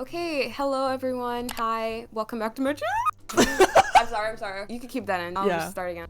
Okay, hello everyone. Hi, welcome back to my channel. I'm sorry. You can keep that in. I'll just start again.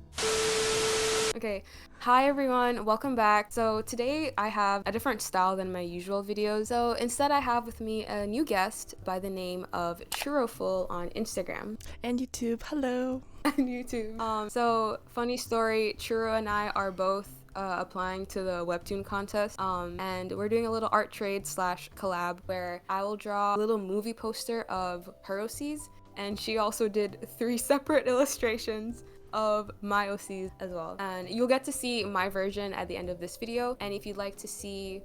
Okay, hi everyone, welcome back. So today I have a different style than my usual videos. So instead I have with me a new guest by the name of Churroful on Instagram. And YouTube, hello. And YouTube. So funny story, Churro and I are both applying to the Webtoon contest, and we're doing a little art trade slash collab where I will draw a little movie poster of her OCs, and she also did 3 separate illustrations of my OCs as well. And you'll get to see my version at the end of this video, and if you'd like to see...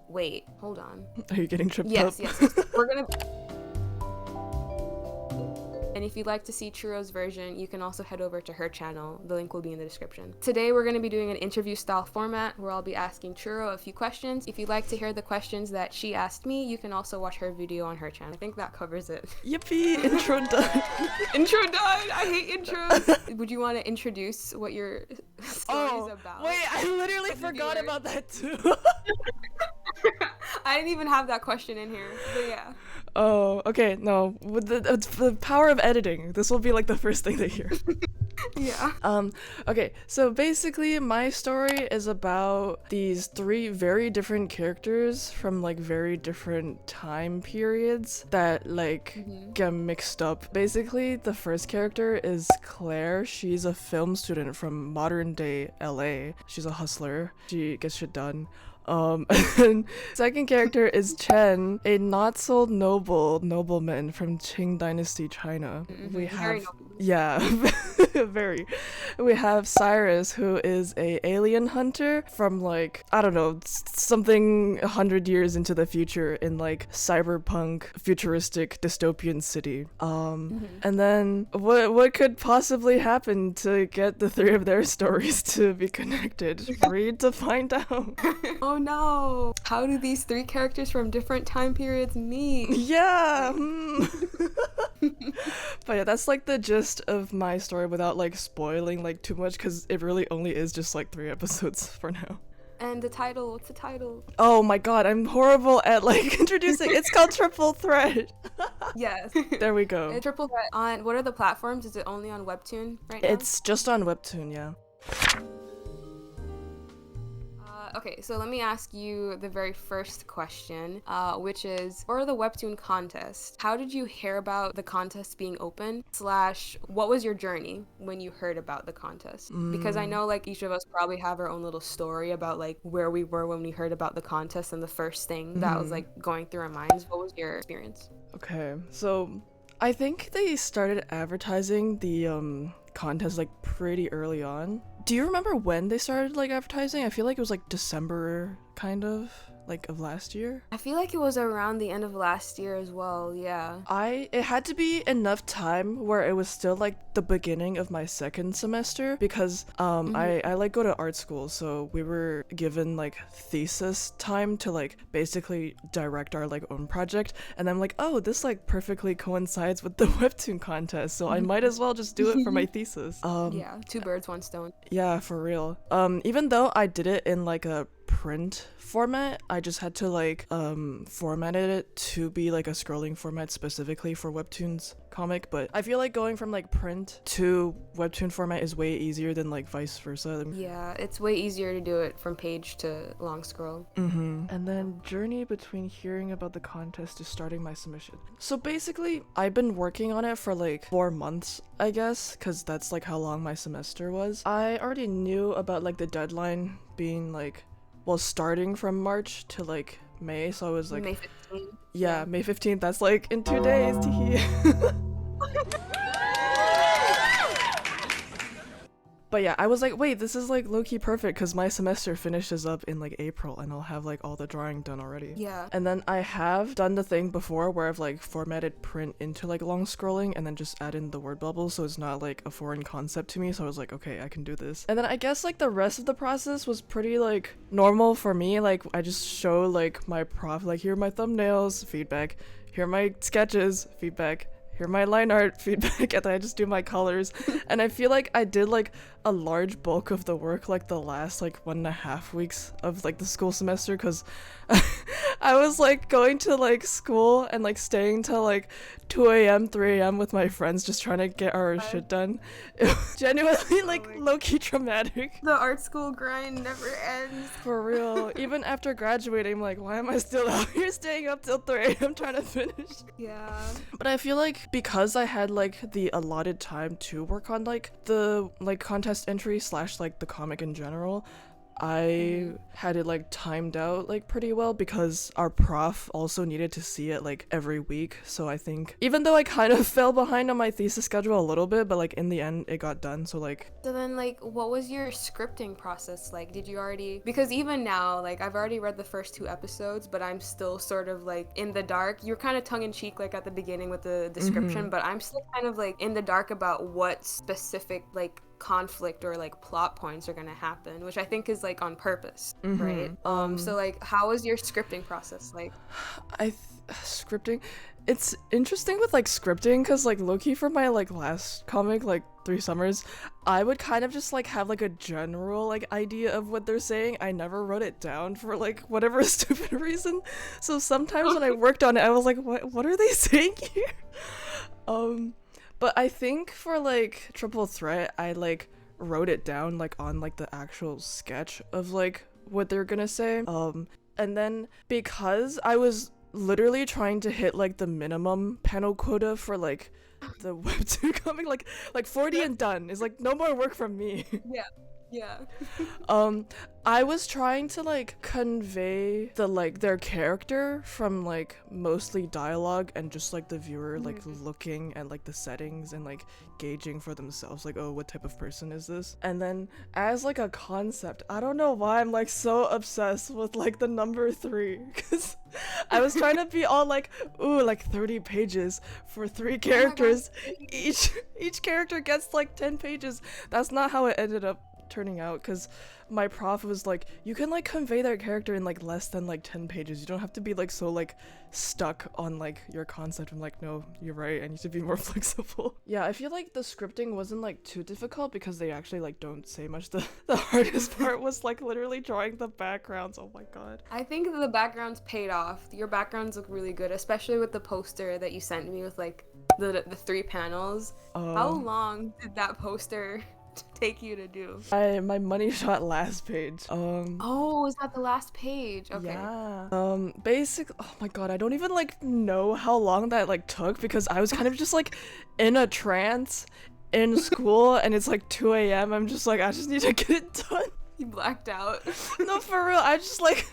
Wait, hold on. Are you getting tripped up? Yes. We're gonna... And if you'd like to see Churro's version, you can also head over to her channel. The link will be in the description. Today, we're going to be doing an interview style format where I'll be asking Churro a few questions. If you'd like to hear the questions that she asked me, you can also watch her video on her channel. I think that covers it. Yippee! Intro done. Intro done! I hate intros! Would you want to introduce what your story is about? Wait, I literally forgot about that too. I didn't even have that question in here, but yeah. Oh, okay, no. With the power of editing, this will be like the first thing they hear. Yeah. Okay, so basically my story is about these 3 very different characters from like very different time periods that like get mixed up. Basically, the first character is Claire. She's a film student from modern day LA. She's a hustler. She gets shit done. And second character is Chen, a not so nobleman from Qing Dynasty, China. We have very. We have Cyrus, who is a alien hunter from like, I don't know, something 100 years into the future in like cyberpunk futuristic dystopian city. And then what could possibly happen to get the 3 of their stories to be connected? Read to find out. Oh no! How do these 3 characters from different time periods meet? Yeah! But yeah, that's like the gist of my story without like spoiling like too much, because it really only is just like 3 episodes for now. And the title, what's the title? Oh my god, I'm horrible at like introducing. It's called Triple Threat. Yes. There we go. Triple Threat on, what are the platforms? Is it only on Webtoon right now? It's just on Webtoon, yeah. Okay, so let me ask you the very first question, which is, for the Webtoon contest, how did you hear about the contest being open, / what was your journey when you heard about the contest? Because I know like each of us probably have our own little story about like where we were when we heard about the contest and the first thing that was like going through our minds. What was your experience? Okay, so I think they started advertising the contest like pretty early on. Do you remember when they started like advertising? I feel like it was like December kind of like of last year. I feel like it was around the end of last year as well, yeah. It had to be enough time where it was still like the beginning of my second semester, because I like go to art school, so we were given like thesis time to like basically direct our like own project, and I'm like, oh, this like perfectly coincides with the Webtoon contest, so I might as well just do it for my thesis. Yeah, 2 birds, 1 stone. Yeah, for real. Even though I did it in like a print format, I just had to like formatted it to be like a scrolling format specifically for Webtoon's comic, but I feel like going from like print to Webtoon format is way easier than like vice versa. Yeah, it's way easier to do it from page to long scroll. And then journey between hearing about the contest to starting my submission. So basically, I've been working on it for like 4 months, I guess, because that's like how long my semester was. I already knew about like the deadline being like, well, starting from March to like May, so I was like May 15th. Yeah, May 15th, that's like in 2 days. But yeah, I was like, wait, this is like low-key perfect, because my semester finishes up in like April and I'll have like all the drawing done already. Yeah. And then I have done the thing before where I've like formatted print into like long scrolling and then just add in the word bubble, so it's not like a foreign concept to me, so I was like, okay, I can do this. And then I guess like the rest of the process was pretty like normal for me. Like I just show like my prof, like here are my thumbnails, feedback, here are my sketches, feedback, here my line art, feedback, and then I just do my colors. And I feel like I did like a large bulk of the work like the last like 1.5 weeks of like the school semester, because I was like going to like school and like staying till like 2 a.m., 3 a.m. with my friends just trying to get our shit done. It was genuinely like low-key traumatic. The art school grind never ends. For real. Even after graduating, I'm like, why am I still out here staying up till 3 a.m. trying to finish? Yeah. But I feel like because I had like the allotted time to work on like the like contest entry slash like the comic in general, I had it like timed out like pretty well because our prof also needed to see it like every week. So I think even though I kind of fell behind on my thesis schedule a little bit, but like in the end it got done. So then like what was your scripting process like? Did you already, because even now like I've already read the first 2 episodes, but I'm still sort of like in the dark. You're kind of tongue-in-cheek like at the beginning with the description, but I'm still kind of like in the dark about what specific like conflict or like plot points are gonna happen, which I think is like on purpose, right? So like how was your scripting process like? Scripting, it's interesting with like scripting because like low-key for my like last comic, like 3 Summers, I would kind of just like have like a general like idea of what they're saying. I never wrote it down for like whatever stupid reason, so sometimes when I worked on it I was like, what are they saying here? But I think for like Triple Threat, I like wrote it down like on like the actual sketch of like what they're gonna say. And then because I was literally trying to hit like the minimum panel quota for like the Webtoon comic, like 40 and done. It's like no more work from me. Yeah. I was trying to like convey the like their character from like mostly dialogue and just like the viewer like looking at like the settings and like gauging for themselves like, oh, what type of person is this? And then as like a concept, I don't know why I'm like so obsessed with like the number 3, because I was trying to be all like, ooh, like 30 pages for 3 characters. Each character gets like 10 pages. That's not how it ended up turning out, because my prof was like, you can like convey their character in like less than like 10 pages. You don't have to be like so like stuck on like your concept. I'm like, no, you're right, I need to be more flexible. Yeah, I feel like the scripting wasn't like too difficult because they actually like don't say much. The hardest part was like literally drawing the backgrounds. Oh my god. I think the backgrounds paid off. Your backgrounds look really good, especially with the poster that you sent me with like the 3 panels. How long did that poster take you to do? My money shot last page. Oh, is that the last page? Okay. Yeah. Basic. Oh my god, I don't even like know how long that like took because I was kind of just like in a trance in school and it's like 2 a.m. I'm just like, I just need to get it done. You blacked out. No, for real. I just like,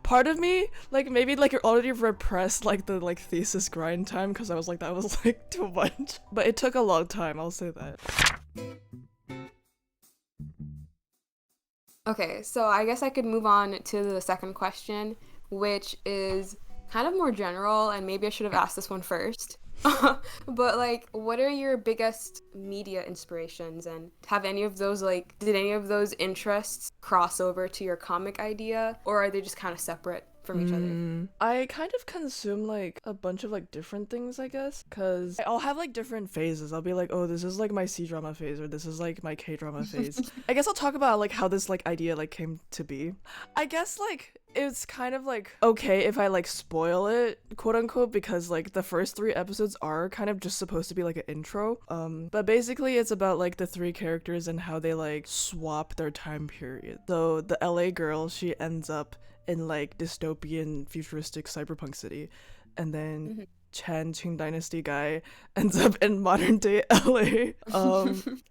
part of me like maybe like already repressed like the like thesis grind time because I was like, that was like too much. But it took a long time, I'll say that. Okay, so I guess I could move on to the second question, which is kind of more general, and maybe I should have asked this one first. But like, what are your biggest media inspirations, and have any of those like, did any of those interests cross over to your comic idea, or are they just kind of separate from each other? I kind of consume like a bunch of like different things, I guess, because I'll have like different phases. I'll be like, oh, this is like my C-drama phase, or this is like my K-drama phase. I guess I'll talk about like how this like idea like came to be. I guess like it's kind of like okay if I like spoil it, quote unquote, because like the first 3 episodes are kind of just supposed to be like an intro. But basically it's about like the 3 characters and how they like swap their time period. So the LA girl, she ends up in like dystopian futuristic cyberpunk city, and then Chan Qing Dynasty guy ends up in modern day LA.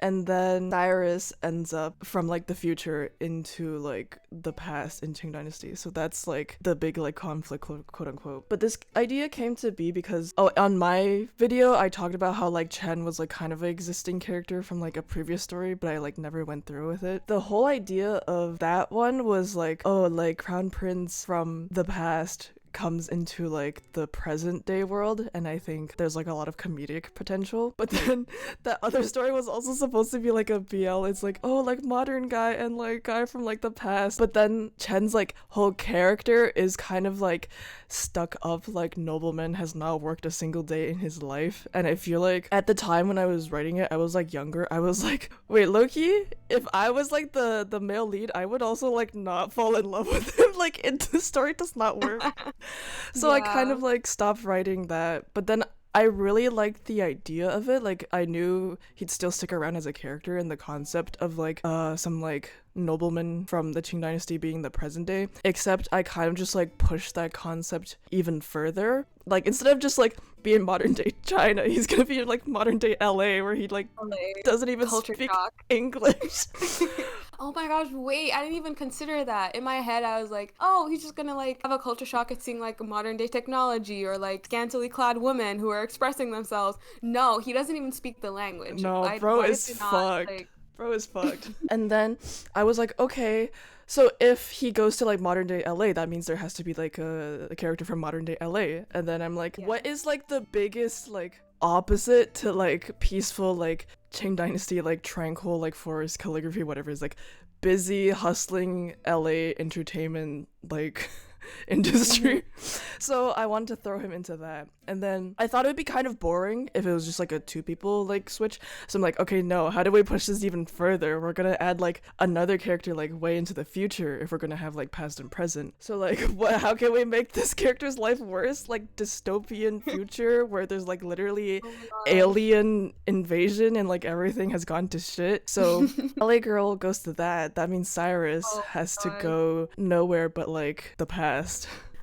And then Cyrus ends up from like the future into like the past in Qing Dynasty. So that's like the big like conflict, quote unquote. But this idea came to be because on my video I talked about how like Chen was like kind of an existing character from like a previous story, but I like never went through with it. The whole idea of that one was like, oh, like Crown Prince from the past comes into like the present day world, and I think there's like a lot of comedic potential. But then that other story was also supposed to be like a BL. It's like, oh, like modern guy and like guy from like the past, but then Chen's like whole character is kind of like stuck up like nobleman, has not worked a single day in his life. And I feel like at the time when I was writing it, I was like younger, I was like, wait, Loki, if I was like the male lead, I would also like not fall in love with him. Like the story does not work. So I kind Yeah. of like stopped writing that, but then I really liked the idea of it. Like I knew he'd still stick around as a character, and the concept of like some like nobleman from the Qing dynasty being the present day. Except I kind of just like pushed that concept even further. Like instead of just like being modern day China, he's gonna be in like modern day LA where he like Like, doesn't even culture speak shock. English. Oh my gosh, wait, I didn't even consider that. In my head, I was like, oh, he's just gonna like have a culture shock at seeing like modern day technology or like scantily clad women who are expressing themselves. No, he doesn't even speak the language. No, I bro Why did is they not fucked. like Bro is fucked. And then I was like, okay, so if he goes to like modern day LA, that means there has to be like a character from modern day LA. And then I'm like, yeah. what is like the biggest like opposite to like peaceful like Qing dynasty like tranquil like forest calligraphy whatever is like busy hustling LA entertainment like Mhm. industry. So I wanted to throw him into that. And then I thought it would be kind of boring if it was just like a two people like switch. So I'm like, okay, no, how do we push this even further? We're gonna add like another character like way into the future if we're gonna have like past and present. So like what how can we make this character's life worse? Like dystopian future where there's like literally Oh my gosh. alien invasion and like everything has gone to shit. So LA girl goes to that. That means Cyrus Oh has to my gosh. go nowhere but like the past.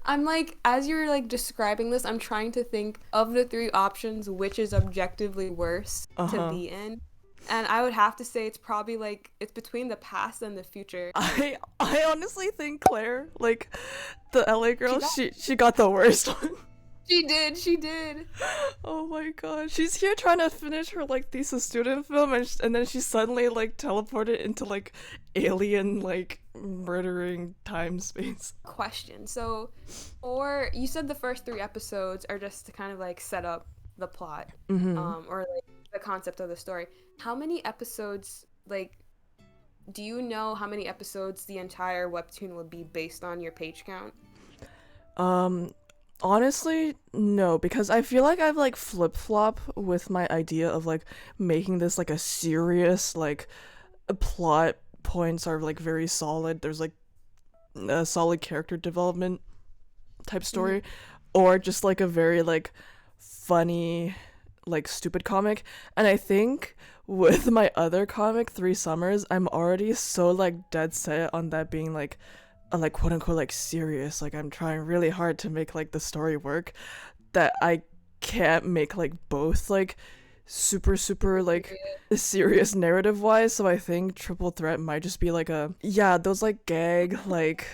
I'm like, as you're like describing this, I'm trying to think of the three options, which is objectively worse to Uh-huh. be in. And I would have to say it's probably like it's between the past and the future. I honestly think Claire, like the LA She girl, got she got the worst one. she did. Oh my god. She's here trying to finish her like thesis student film and then she's suddenly like teleported into like alien like murdering time space. Question. So, or you said the first three episodes are just to kind of like set up the plot, Mhm. or like the concept of the story. How many episodes, like, do you know how many episodes the entire webtoon would be based on your page count? Um honestly, no, because I feel like I've like flip-flop with my idea of like making this like a serious like plot points are like very solid. There's like a solid character development type Mm-hmm. story or just like a very like funny like stupid comic. And I think with my other comic 3 Summers I'm already so like dead set on that being like a like quote unquote like serious, like I'm trying really hard to make like the story work that I can't make like both like super like serious narrative wise. So I think Triple Threat might just be like a yeah those like gag like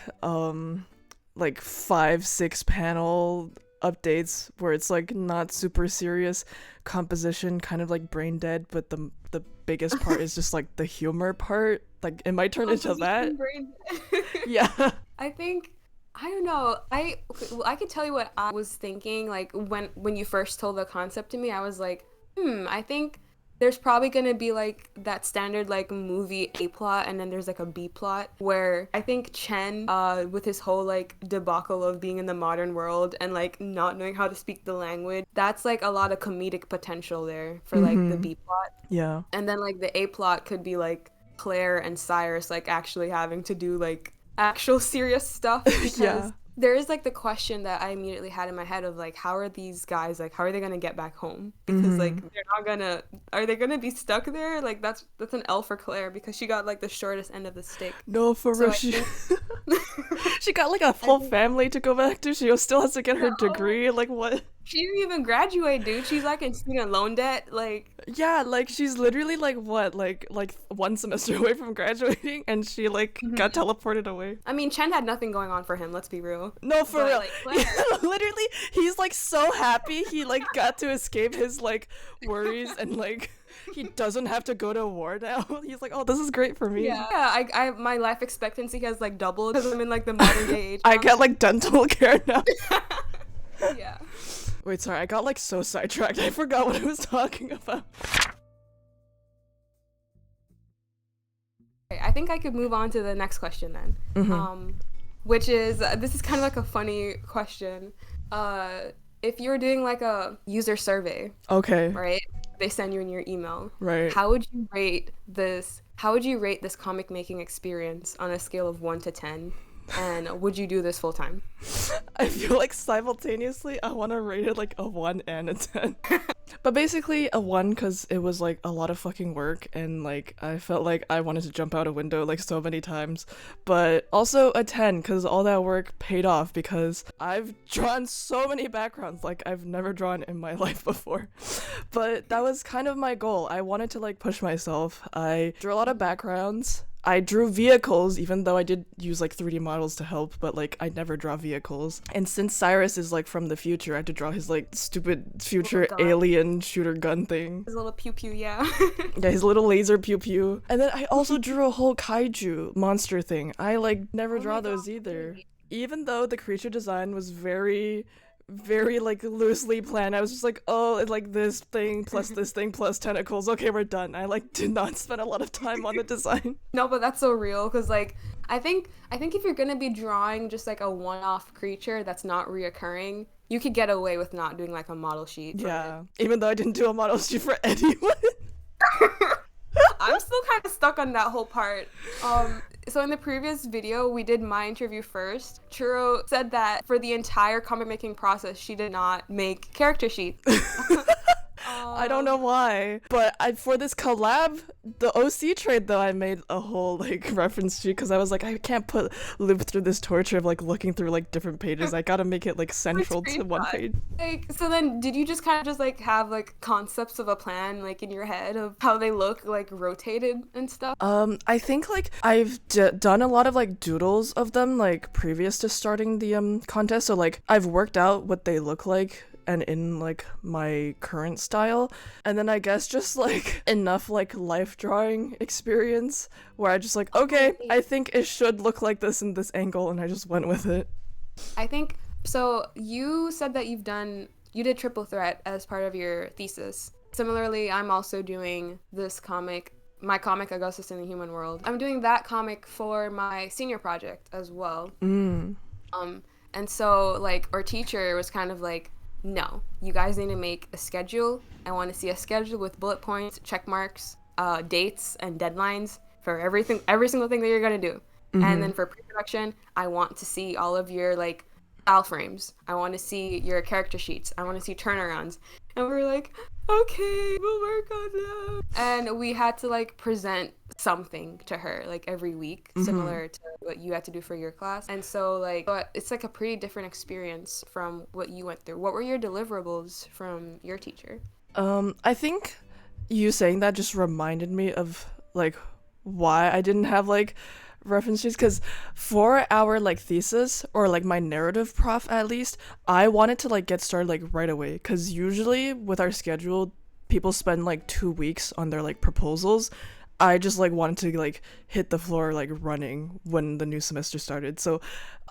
5 6 panel updates where it's like not super serious composition, kind of like brain dead, but the biggest part is just like the humor part. Like it might turn into that. Composition brain. Yeah. I think I don't know. I could tell you what I was thinking like when you first told the concept to me. I was like, I think there's probably going to be like that standard like movie A plot and then there's like a B plot where I think Chen with his whole like debacle of being in the modern world and like not knowing how to speak the language. That's like a lot of comedic potential there for like the Mm-hmm. B plot. Yeah. And then like the A plot could be like Claire and Cyrus like actually having to do like actual serious stuff because Yeah. there is like the question that I immediately had in my head of like how are these guys like how are they gonna get back home because like Mm-hmm. they're not gonna are they gonna be stuck there like that's an L for Claire because she got like the shortest end of the stick No, for so real. I think She got like a I whole think family to go back to. She still has to get her no degree. Like what? she didn't even graduate dude she's like in student loan debt like Yeah, like she's literally like what, like 1 semester away from graduating, and she like got Mhm. teleported away. I mean Chen had nothing going on for him let's be real No, for but real. like Yeah, Claire literally, he's like so happy he like got to escape his like worries and like he doesn't have to go to war now. He's like, oh, this is great for me. yeah I my life expectancy has like doubled because I'm in like the modern day age I now. get like dental care now. Yeah. Wait, sorry, I got like so sidetracked. I forgot what I was talking about. Okay, I think I could move on to the next question then. Mm-hmm. Which is this is kind of like a funny question. If you were doing like a user survey, Okay, right? They send you in your email. right. How would you rate this? How would you rate this comic making experience on a scale of 1 to 10? And would you do this full time? I feel like simultaneously I want to rate it like a 1 and a 10. But basically a 1 because it was like a lot of fucking work and like I felt like I wanted to jump out a window like so many times. But also a 10 because all that work paid off because I've drawn so many backgrounds like I've never drawn in my life before. But that was kind of my goal. I wanted to like push myself. I drew a lot of backgrounds. I drew vehicles, even though I did use like 3D models to help, but like I never draw vehicles. And since Cyrus is like from the future, I had to draw his like stupid future alien shooter gun thing. His little pew pew, yeah. Yeah, his little laser pew pew. And then I also drew a whole kaiju monster thing. I like never draw those either. Even though the creature design was very like loosely planned. I was just like, oh, like this thing plus this thing plus tentacles. Okay, we're done. I like did not spend a lot of time on the design. No, but that's so real because like I think if you're gonna be drawing just like a one-off creature that's not reoccurring, you could get away with not doing like a model sheet. Yeah, even though I didn't do a model sheet for anyone. I'm still kind of stuck on that whole part. So in the previous video, we did my interview first. Churro said that for the entire comic making process, she did not make character sheets. I don't know why, but for this collab, the OC trade though, I made a whole like reference sheet because I was like, I can't live through this torture of like looking through like different pages. I gotta make it like central to one page. Like, so then did you just kind of just like have like concepts of a plan like in your head of how they look like rotated and stuff? I think like I've done a lot of like doodles of them like previous to starting the contest, so like I've worked out what they look like and in like my current style, and then I guess just like enough like life drawing experience where I just like, okay, I think it should look like this in this angle, and I just went with it. I think so. You said that you did Triple Threat as part of your thesis. Similarly, I'm also doing this my comic Augustus in the Human World. I'm doing that comic for my senior project as well. And so like our teacher was kind of like, no, you guys need to make a schedule. I want to see a schedule with bullet points, check marks, dates, and deadlines for every single thing that you're gonna do. And then for pre-production, I want to see all of your like style frames. I want to see your character sheets. I want to see turnarounds. And we were like, okay, we'll work on that. And we had to like present something to her like every week, similar to what you had to do for your class. And so like it's like a pretty different experience from what you went through. What were your deliverables from your teacher? I think you saying that just reminded me of like why I didn't have like references, because for our like thesis or like my narrative prof at least, I wanted to like get started like right away, because usually with our schedule people spend like 2 weeks on their like proposals. I just like wanted to like hit the floor like running when the new semester started. So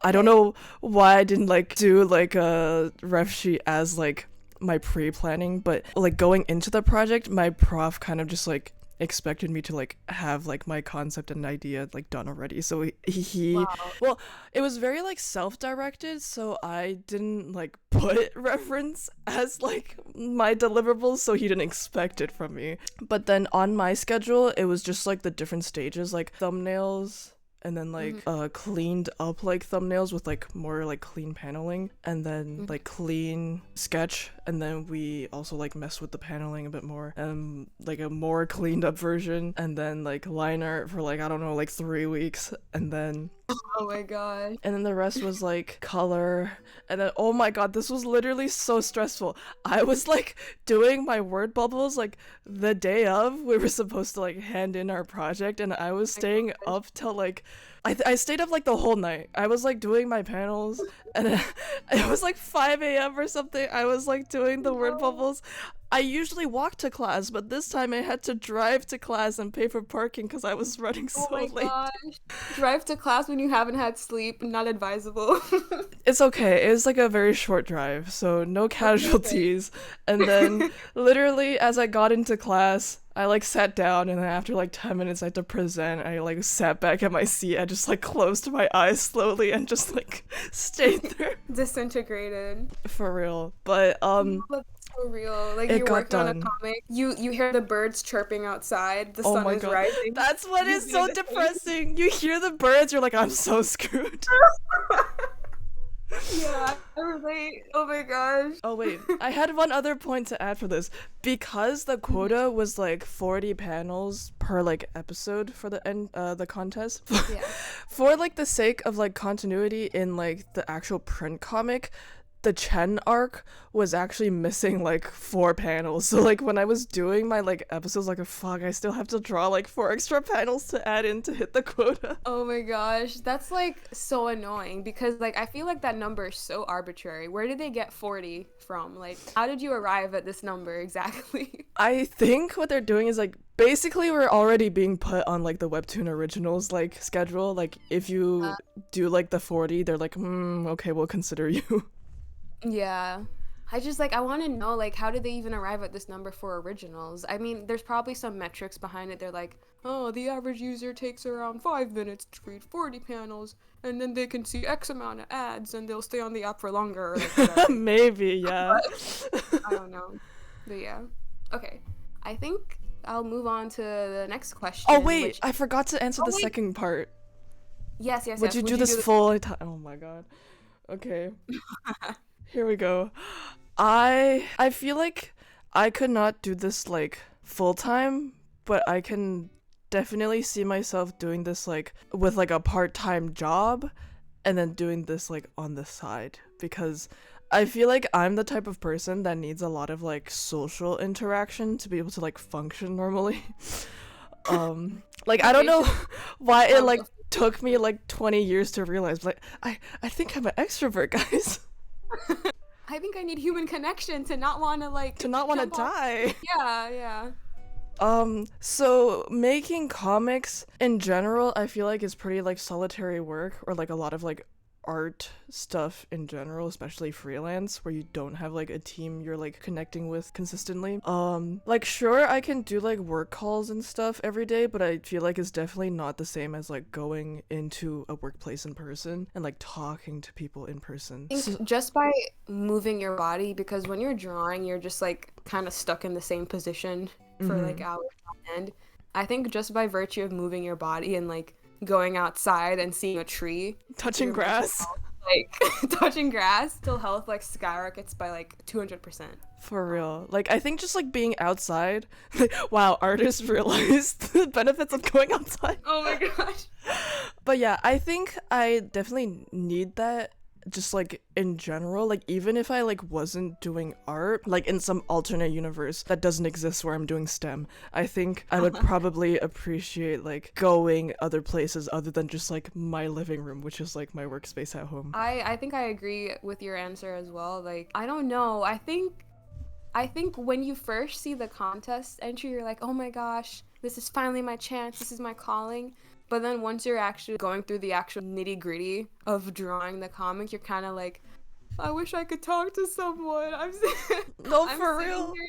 I don't know why I didn't like do like a ref sheet as like my pre-planning, but like going into the project my prof kind of just like expected me to like have like my concept and idea like done already. So he Wow. well, it was very like self-directed, so I didn't like put reference as like my deliverables, so he didn't expect it from me. But then on my schedule it was just like the different stages, like thumbnails, and then like cleaned up like thumbnails with like more like clean paneling, and then like clean sketch, and then we also like messed with the paneling a bit more, and like a more cleaned up version, and then like line art for like I don't know like 3 weeks, and then Oh my god. and then the rest was like color. And then oh my god, this was literally so stressful. I was like doing my word bubbles like the day of we were supposed to like hand in our project, and I was staying up till like I stayed up like the whole night. I was like doing my panels, and it was like 5 a.m. or something. I was like doing the word bubbles. I usually walk to class, but this time I had to drive to class and pay for parking because I was running so late. Gosh. Drive to class when you haven't had sleep, not advisable. It's okay. It was like a very short drive, so no casualties. And then literally as I got into class, I like sat down, and then after like 10 minutes I had to present. I like sat back at my seat. I just like closed my eyes slowly and just like stayed there. Disintegrated. For real. But For real. Like It you're got working on a done. comic, you hear the birds chirping outside, the Oh sun my is god. rising. That's what You is get in so the train. depressing. You hear the birds, you're like, I'm so screwed. Yeah, I relate. Oh my gosh. Oh wait, I had one other point to add for this. Because the quota was like 40 panels per like episode for the contest. Yeah. For like the sake of like continuity in like the actual print comic, the Chen arc was actually missing like 4 panels. So like when I was doing my like episodes, like fuck, I still have to draw like 4 extra panels to add in to hit the quota. Oh my gosh, that's like so annoying because like I feel like that number is so arbitrary. Where did they get 40 from? Like how did you arrive at this number exactly? I think what they're doing is like basically we're already being put on like the Webtoon originals like schedule. Like if you do like the 40, they're like, okay, we'll consider you. Yeah. I just like I want to know like how did they even arrive at this number for originals? I mean, there's probably some metrics behind it. They're like, "Oh, the average user takes around 5 minutes to read 40 panels and then they can see X amount of ads and they'll stay on the app for longer or like whatever." Maybe, yeah. I don't know. But yeah. Okay. I think I'll move on to the next Oh question, wait, which I forgot to answer oh the wait. second part. Yes, yes, Would yes. you Would do you this do full time? Oh my god. Okay. Here we go. I feel like I could not do this like full time, but I can definitely see myself doing this like with like a part-time job and then doing this like on the side because I feel like I'm the type of person that needs a lot of like social interaction to be able to like function normally. Like I don't Okay, know should why it um like took me like 20 years to realize like I think I'm an extrovert, guys. I think I need human connection to not want to like To not want to jump off. die. Yeah, yeah. So making comics in general, I feel like is pretty like solitary work or like a lot of like art stuff in general, especially freelance where you don't have like a team you're like connecting with consistently. Like sure I can do like work calls and stuff every day, but I feel like it's definitely not the same as like going into a workplace in person and like talking to people in person. I think just by moving your body, because when you're drawing, you're just like kind of stuck in the same position for like hours on end. I think just by virtue of moving your body and like going outside and seeing a tree, Touching your mental grass. health, like touching grass, mental health like skyrockets by like 200%. For real. Like, I think just like being outside, wow, artists realized the benefits of going outside. Oh my gosh. But yeah, I think I definitely need that just like in general. Like, even if I like wasn't doing art, like in some alternate universe that doesn't exist where I'm doing STEM, I think I would probably appreciate like going other places other than just like my living room, which is like my workspace at home. I think I agree with your answer as well. Like, I don't know. I think when you first see the contest entry, you're like, oh my gosh, this is finally my chance. This is my calling. But then once you're actually going through the actual nitty gritty of drawing the comic, you're kind of like, I wish I could talk to someone. No, I'm for sitting real. here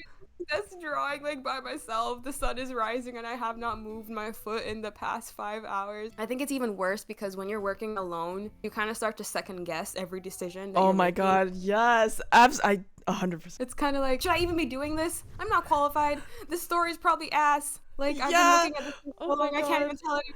just drawing like by myself. The sun is rising and I have not moved my foot in the past 5 hours. I think it's even worse because when you're working alone, you kind of start to second guess every decision that Oh you're my making. god, yes. I 100%. It's kind of like, should I even be doing this? I'm not qualified. This story's probably ass. Like, I've Yeah. been looking at this for Oh so my long, I can't god. even tell you.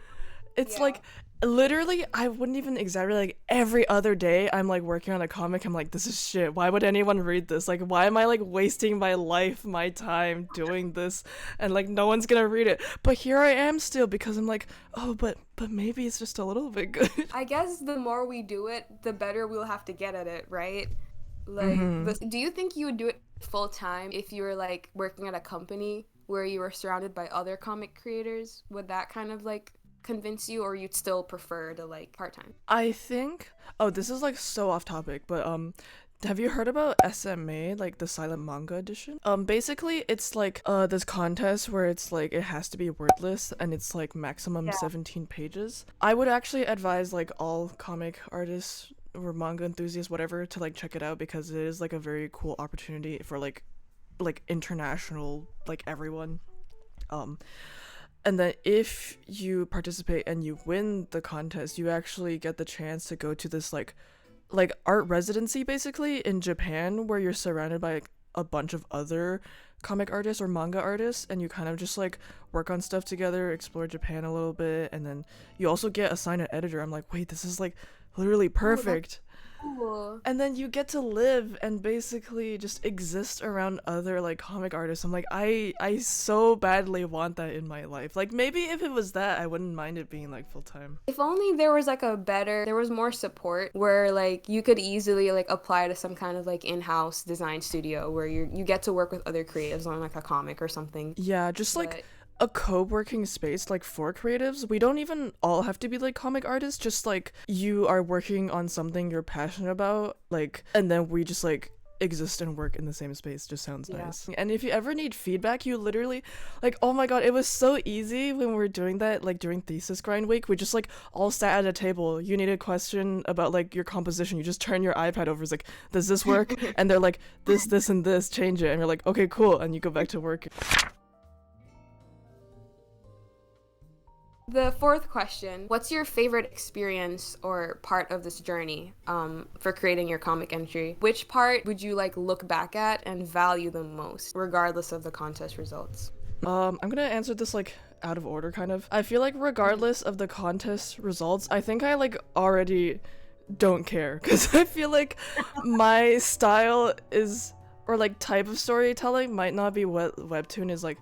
It's Yeah. like literally I wouldn't even exaggerate, like every other day I'm like working on a comic, I'm like, this is shit, why would anyone read this, like why am I like wasting my life, my time doing this, and like no one's gonna read it, but here I am still because I'm like, oh but maybe it's just a little bit good. I guess the more we do it, the better we'll have to get at it, right? Like, do you think you would do it full time if you were like working at a company where you were surrounded by other comic creators? Would that kind of like convince you, or you'd still prefer to like part time? I think, oh, this is like so off topic, but have you heard about SMA, like the silent manga edition? Basically it's like this contest where it's like it has to be wordless and it's like maximum 17 pages. I would actually advise like all comic artists or manga enthusiasts, whatever, to like check it out because it is like a very cool opportunity for like international, like everyone. And then if you participate and you win the contest, you actually get the chance to go to this like art residency basically in Japan where you're surrounded by a bunch of other comic artists or manga artists, and you kind of just like work on stuff together, explore Japan a little bit, and then you also get assigned an editor. I'm like, wait, this is like literally Oh, that's perfect. cool. And then you get to live and basically just exist around other like comic artists. I'm like, I so badly want that in my life. Like maybe if it was that, I wouldn't mind it being like full time. If only there was like there was more support where like you could easily like apply to some kind of like in-house design studio where you get to work with other creatives on like a comic or something. Yeah, just like But a co-working space like for creatives. We don't even all have to be like comic artists, just like you are working on something you're passionate about, like, and then we just like exist and work in the same space. Just sounds yeah. nice. And if you ever need feedback, you literally like, oh my god, it was so easy when we were doing that, like during thesis grind week. We just like all sat at a table. You need a question about like your composition, you just turn your iPad over. It's like, does this work? And they're like, this and this, change it. And you're like, okay, cool, and you go back to work. The fourth question, what's your favorite experience or part of this journey for creating your comic entry? Which part would you like look back at and value the most, regardless of the contest results? I'm gonna answer this like out of order kind of. I feel like regardless of the contest results, I think I like already don't care, because I feel like my style is, or like type of storytelling might not be what Webtoon is like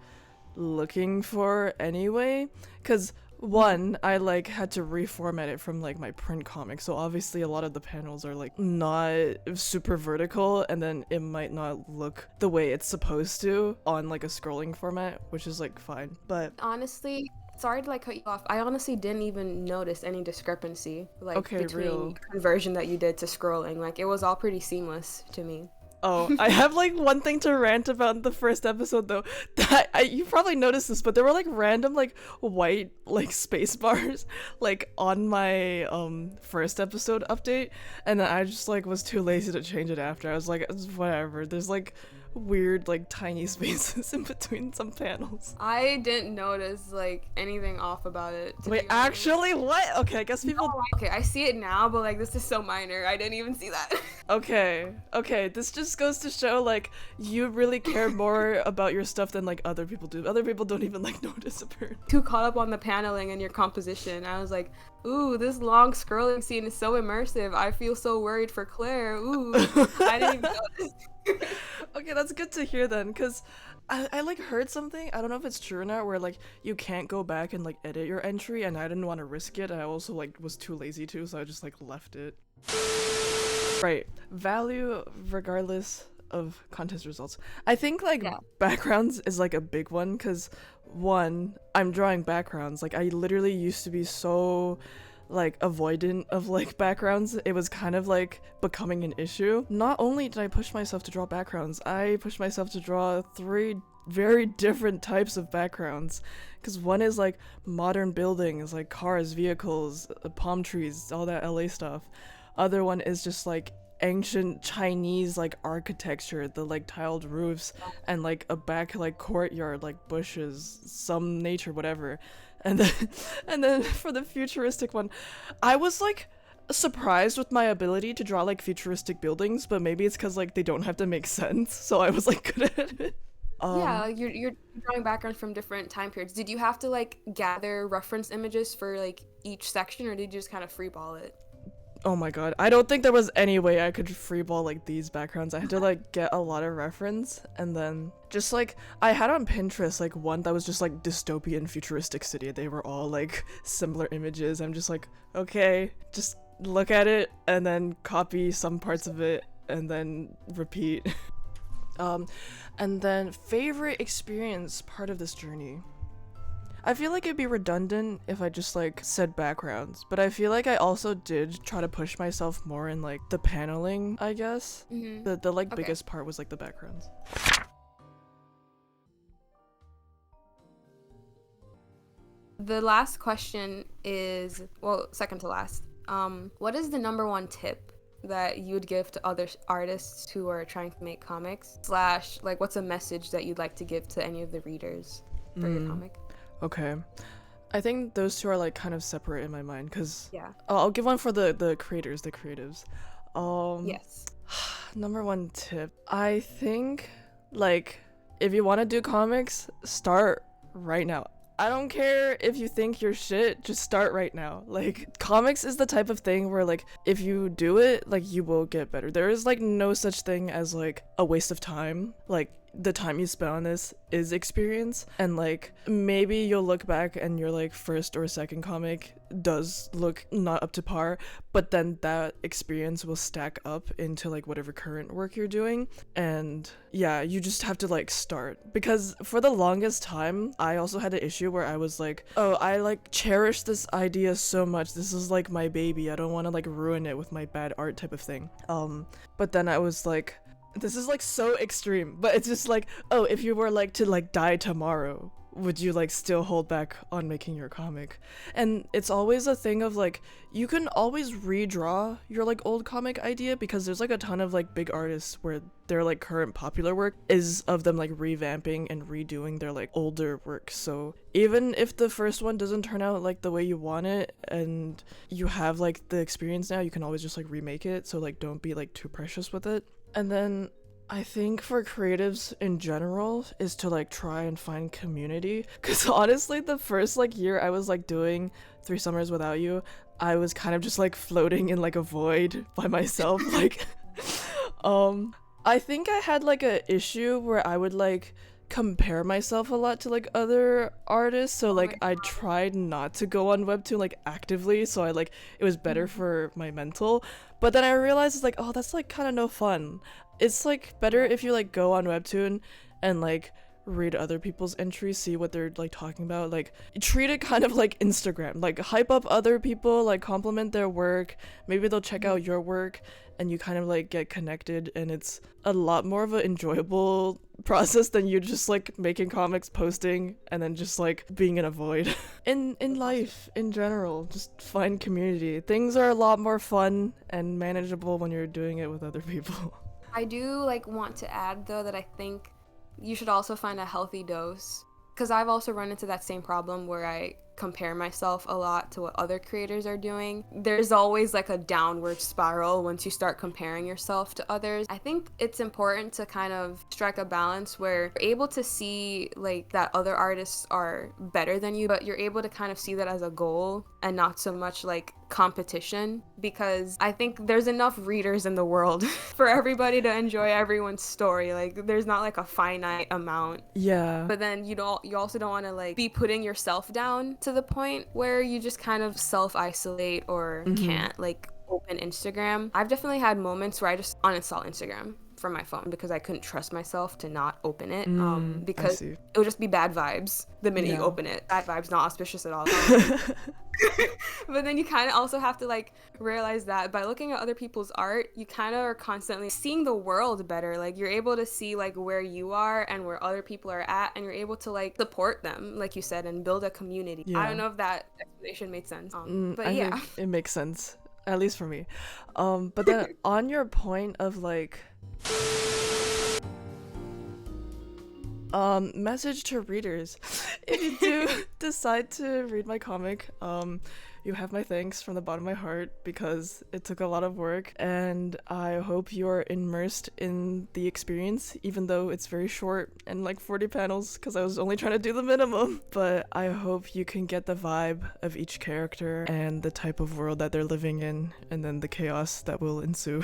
looking for anyway, because one, I like had to reformat it from like my print comic, so obviously a lot of the panels are like not super vertical, and then it might not look the way it's supposed to on like a scrolling format, which is like fine. But Honestly, sorry to like cut you off. I honestly didn't even notice any discrepancy like okay, between real. conversion that you did to scrolling. Like it was all pretty seamless to me. Oh, I have like one thing to rant about in the first episode though. That you probably noticed this, but there were like random like white like space bars like on my first episode update, and then I just like was too lazy to change it after. I was like, "It's whatever." There's like weird like tiny spaces in between some panels. I didn't notice like anything off about it. To Wait, be honest. actually, what? Okay, I guess people. Okay, I see it now, but like this is so minor. I didn't even see that. Okay, this just goes to show like you really care more about your stuff than like other people do. Other people don't even like notice apparently. Too caught up on the paneling and your composition. I was like, ooh, this long scrolling scene is so immersive. I feel so worried for Claire. Ooh, I didn't even notice. Okay, that's good to hear then, because I like heard something, I don't know if it's true or not, where like you can't go back and like edit your entry, and I didn't want to risk it. I also like was too lazy to, so I just like left it. Right, value regardless of contest results. I think like Yeah. backgrounds is like a big one, because one, I'm drawing backgrounds. Like I literally used to be so like avoidant of like backgrounds. It was kind of like becoming an issue. Not only did I push myself to draw backgrounds, I pushed myself to draw 3 very different types of backgrounds, because one is like modern buildings, like cars, vehicles, palm trees, all that LA stuff. Other one is just like ancient Chinese like architecture, the like tiled roofs and like a back like courtyard, like bushes, some nature, whatever. And then and then for the futuristic one, I was like surprised with my ability to draw like futuristic buildings, but maybe it's because like they don't have to make sense, so I was like good at it. Yeah, you're drawing backgrounds from different time periods. Did you have to like gather reference images for like each section, or did you just kind of freeball it? Oh my god, I don't think there was any way I could freeball like these backgrounds. I had to like get a lot of reference, and then just like I had on Pinterest like one that was just like dystopian futuristic city. They were all like similar images. I'm just like, okay, just look at it and then copy some parts of it and then repeat. And then favorite experience part of this journey. I feel like it'd be redundant if I just like said backgrounds, but I feel like I also did try to push myself more in like the paneling, I guess. The like Okay. biggest part was like the backgrounds. The last question is, well, second to last. What is the number one tip that you would give to other artists who are trying to make comics? Slash, like, what's a message that you'd like to give to any of the readers for your comic? Okay. I think those two are like kind of separate in my mind, because Yeah. I'll give one for the creators, the creatives. Yes. Number one tip. I think Like, if you want to do comics, start right now. I don't care if you think you're shit, just start right now. Like, comics is the type of thing where, like, if you do it, like, you will get better. There is, like, no such thing as, like, a waste of time. Like, the time you spend on this is experience, and like maybe you'll look back and your like first or second comic does look not up to par, but then that experience will stack up into like whatever current work you're doing. And yeah, you just have to like start, because for the longest time I also had an issue where I was like, oh, I like cherish this idea so much, this is like my baby, I don't want to like ruin it with my bad art type of thing. But then I was like, this is like so extreme, but it's just like, oh, if you were like to like die tomorrow, would you like still hold back on making your comic? And it's always a thing of like, you can always redraw your like old comic idea, because there's like a ton of like big artists where their like current popular work is of them like revamping and redoing their like older work. So even if the first one doesn't turn out like the way you want it and you have like the experience now, you can always just like remake it. So like don't be like too precious with it. And then I think for creatives in general is to like try and find community, because honestly the first like year I was like doing 3 Summers Without You, I was kind of just like floating in like a void by myself. Like I think I had like a issue where I would like compare myself a lot to like other artists, so like I tried not to go on Webtoon like actively, so I like it was better for my mental. But then I realized it's like, oh, that's like kind of no fun. It's like better if you like go on Webtoon and like read other people's entries, see what they're like talking about, like treat it kind of like Instagram, like hype up other people, like compliment their work, maybe they'll check out your work and you kind of like get connected, and it's a lot more of an enjoyable process than you just like making comics, posting, and then just like being in a void. in life in general, just find community. Things are a lot more fun and manageable when you're doing it with other people. I do like want to add though that I think you should also find a healthy dose, because I've also run into that same problem where I compare myself a lot to what other creators are doing. There's always like a downward spiral once you start comparing yourself to others. I think it's important to kind of strike a balance where you're able to see like that other artists are better than you, but you're able to kind of see that as a goal and not so much like competition, because I think there's enough readers in the world for everybody to enjoy everyone's story. Like there's not like a finite amount. Yeah. But then you also don't want to like be putting yourself down to the point where you just kind of self-isolate or can't like open Instagram. I've definitely had moments where I just uninstall Instagram from my phone because I couldn't trust myself to not open it, because it would just be bad vibes the minute you open it. Bad vibes, not auspicious at all. But then you kind of also have to like realize that by looking at other people's art, you kind of are constantly seeing the world better. Like you're able to see like where you are and where other people are at, and you're able to like support them, like you said, and build a community. I don't know if that explanation made sense, but I think it makes sense, at least for me. But then on your point of like message to readers, if you do decide to read my comic, you have my thanks from the bottom of my heart, because it took a lot of work, and I hope you're immersed in the experience, even though it's very short and like 40 panels, because I was only trying to do the minimum. But I hope you can get the vibe of each character and the type of world that they're living in, and then the chaos that will ensue.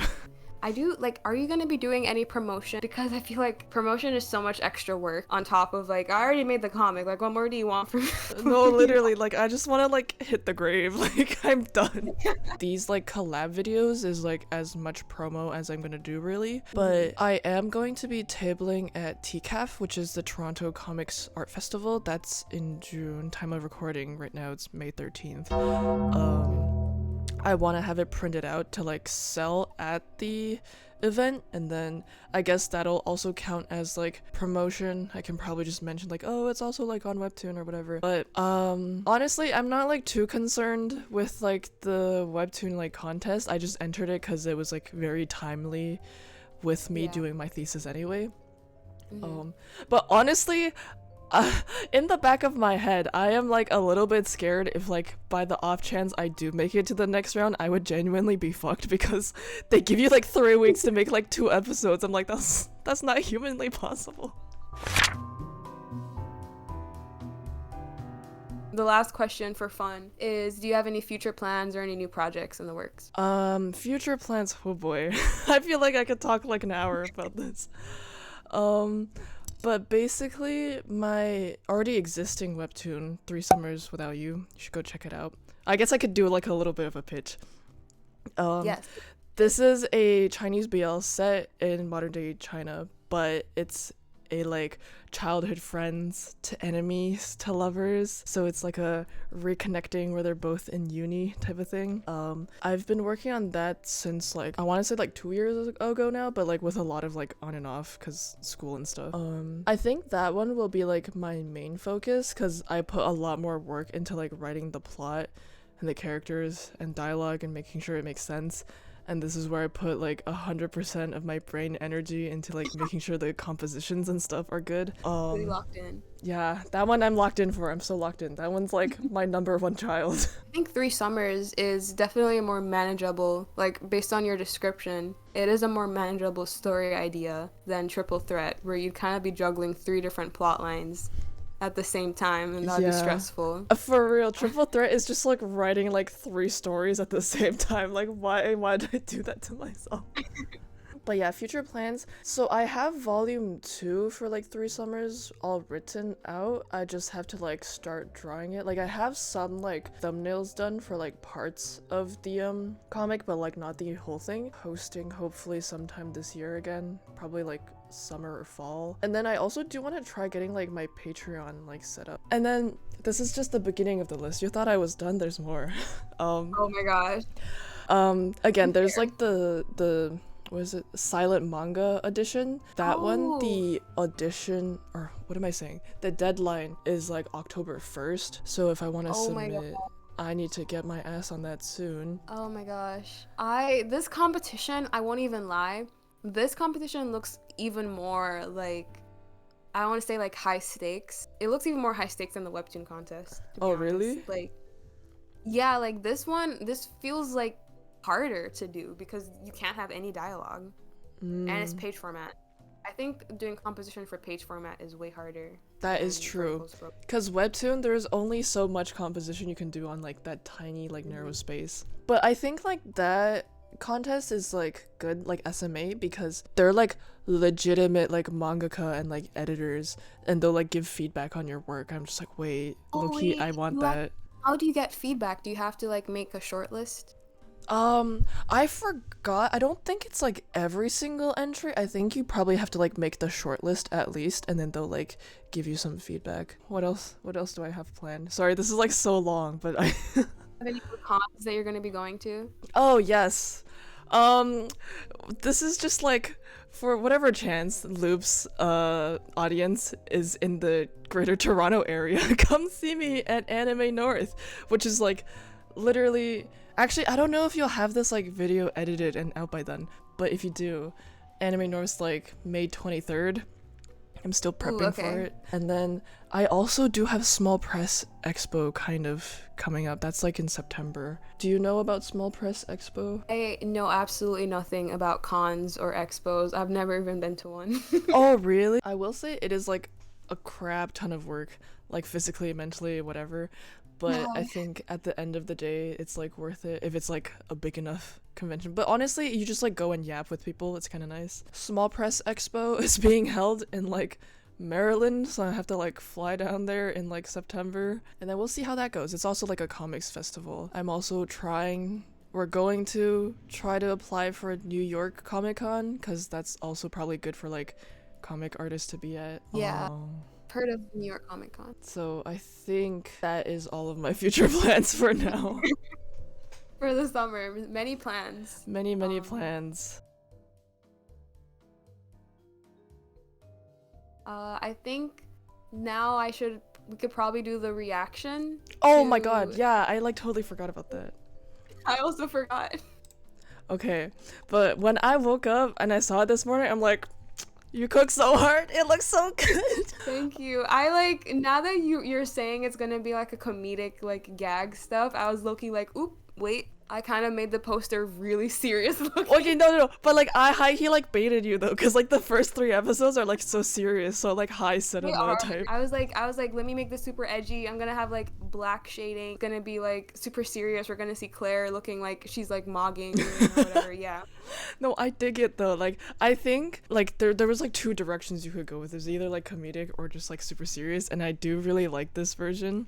I do, like, are you gonna be doing any promotion? Because I feel like promotion is so much extra work on top of, like, I already made the comic, like, what more do you want from me? No, literally, like, I just want to, like, hit the grave, like, I'm done. These, like, collab videos is, like, as much promo as I'm gonna do, really. But I am going to be tabling at TCAF, which is the Toronto Comics Art Festival. That's in June. Time of recording right now, it's May 13th. I want to have it printed out to like sell at the event, and then I guess that'll also count as like promotion. I can probably just mention like, oh, it's also like on Webtoon or whatever. But honestly, I'm not like too concerned with like the Webtoon like contest. I just entered it because it was like very timely with me doing my thesis anyway. But honestly, In the back of my head, I am like a little bit scared if like by the off chance I do make it to the next round, I would genuinely be fucked because they give you like 3 weeks to make like 2 episodes. I'm like, that's not humanly possible. The last question for fun is, do you have any future plans or any new projects in the works? Future plans, oh boy. I feel like I could talk like an hour about this. But basically, my already existing webtoon, 3 Summers Without You, you should go check it out. I guess I could do like a little bit of a pitch. Yes. This is a Chinese BL set in modern day China, but it's a like childhood friends to enemies to lovers, so it's like a reconnecting where they're both in uni type of thing. I've been working on that since like I want to say like 2 years ago now, but like with a lot of like on and off because school and stuff. I think that one will be like my main focus because I put a lot more work into like writing the plot and the characters and dialogue and making sure it makes sense. And this is where I put like 100% of my brain energy into like making sure the compositions and stuff are good. Really locked in. Yeah, that one I'm locked in for. I'm so locked in. That one's like my number one child. I think 3 Summers is definitely a more manageable, like based on your description, it is a more manageable story idea than Triple Threat, where you'd kind of be juggling 3 different plot lines at the same time, and that'd be stressful. For real, Triple Threat is just like writing like 3 stories at the same time. Like why did I do that to myself? But yeah, future plans. So I have volume 2 for like 3 Summers all written out. I just have to like start drawing it. Like I have some like thumbnails done for like parts of the comic, but like not the whole thing. Posting hopefully sometime this year again, probably like summer or fall. And then I also do want to try getting like my Patreon like set up. And then this is just the beginning of the list. You thought I was done? There's more. Oh my gosh. Again, there's like the what is it, silent manga edition. That one, the audition, or what am I saying, the deadline is like October 1st, so if I want to submit, I need to get my ass on that soon. Oh my gosh. This competition, I won't even lie, this competition looks even more like, I want to say like high stakes. It looks even more high stakes than the Webtoon contest. Oh really? Like, yeah, like this feels like harder to do because you can't have any dialogue and it's page format. I think doing composition for page format is way harder. That is true, because Webtoon, there's only so much composition you can do on like that tiny like narrow space. But I think like that contest is like good, like SMA, because they're like legitimate like mangaka and like editors, and they'll like give feedback on your work. I'm just like, wait, low-key, I want that. How do you get feedback? Do you have to like make a short list? I forgot. I don't think it's like every single entry. I think you probably have to like make the shortlist at least, and then they'll like give you some feedback. What else do I have planned? Sorry, this is like so long, but I Have any cons that you're going to be going to? Oh, yes. This is just like for whatever chance Loop's audience is in the Greater Toronto area. Come see me at Anime North, which is like literally, actually, I don't know if you'll have this like video edited and out by then, but if you do, Anime North's like May 23rd. I'm still prepping for it. And then I also do have Small Press Expo kind of coming up. That's like in September. Do you know about Small Press Expo? I know absolutely nothing about cons or expos. I've never even been to one. Oh, really? I will say it is like a crap ton of work, like physically, mentally, whatever. But I think at the end of the day, it's like worth it if it's like a big enough convention. But honestly, you just like go and yap with people. It's kind of nice. Small Press Expo is being held in like Maryland, so I have to like fly down there in like September, and then we'll see how that goes. It's also like a comics festival. We're going to try to apply for a New York Comic-Con, because that's also probably good for like comic artists to be at. Yeah. Heard of New York Comic Con. So I think that is all of my future plans for now. For the summer, many plans. Many plans. I think now we could probably do the reaction. Oh my god, yeah, I like totally forgot about that. I also forgot. Okay, but when I woke up and I saw it this morning, I'm like, You cook so hard. It looks so good. Thank you. I like now that you're saying it's gonna be like a comedic like gag stuff. I was low-key like, oop, wait. I kind of made the poster really serious looking. Okay, no. But like I high he like baited you though, because like the first 3 episodes are like so serious, so like high They cinema are. type. I was like, let me make this super edgy. I'm gonna have like black shading. It's gonna be like super serious. We're gonna see Claire looking like she's like mogging or whatever. Yeah. No, I dig it though. Like I think like there was like 2 directions you could go with. There's either like comedic or just like super serious, and I do really like this version.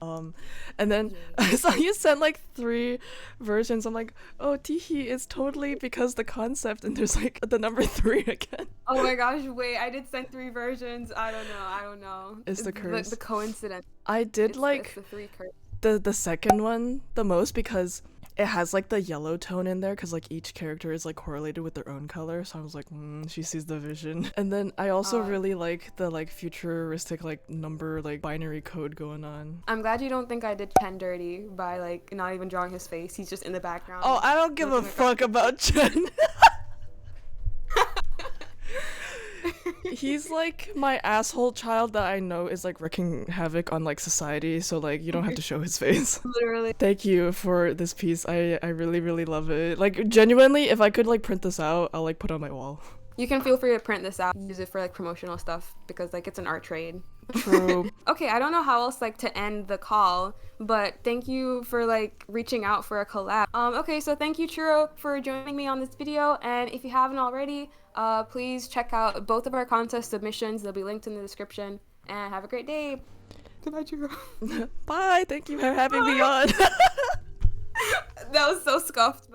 And then I saw you sent like 3 versions. I'm like, oh, Teehee is totally because the concept, and there's like the number 3 again. Oh my gosh, wait, I did send 3 versions. I don't know. It's the curse. The coincidence. I did It's like the 3 curse. the second one the most because it has like the yellow tone in there, because like each character is like correlated with their own color, so I was like, she sees the vision. And then I also really like the like futuristic like number like binary code going on. I'm glad you don't think I did Chen dirty by like not even drawing his face. He's just in the background. Oh, I don't give a fuck about Chen. He's like my asshole child that I know is like wreaking havoc on like society, so like you don't have to show his face. Literally. Thank you for this piece. I really love it. Like genuinely, if I could like print this out, I'll like put it on my wall. You can feel free to print this out, use it for like promotional stuff because like it's an art trade. True. Okay, I don't know how else like to end the call, but thank you for like reaching out for a collab. Okay, so thank you Churro for joining me on this video, and if you haven't already, please check out both of our contest submissions. They'll be linked in the description, and have a great day. Goodbye, Churro. Bye. Thank you for having me on. That was so scuffed.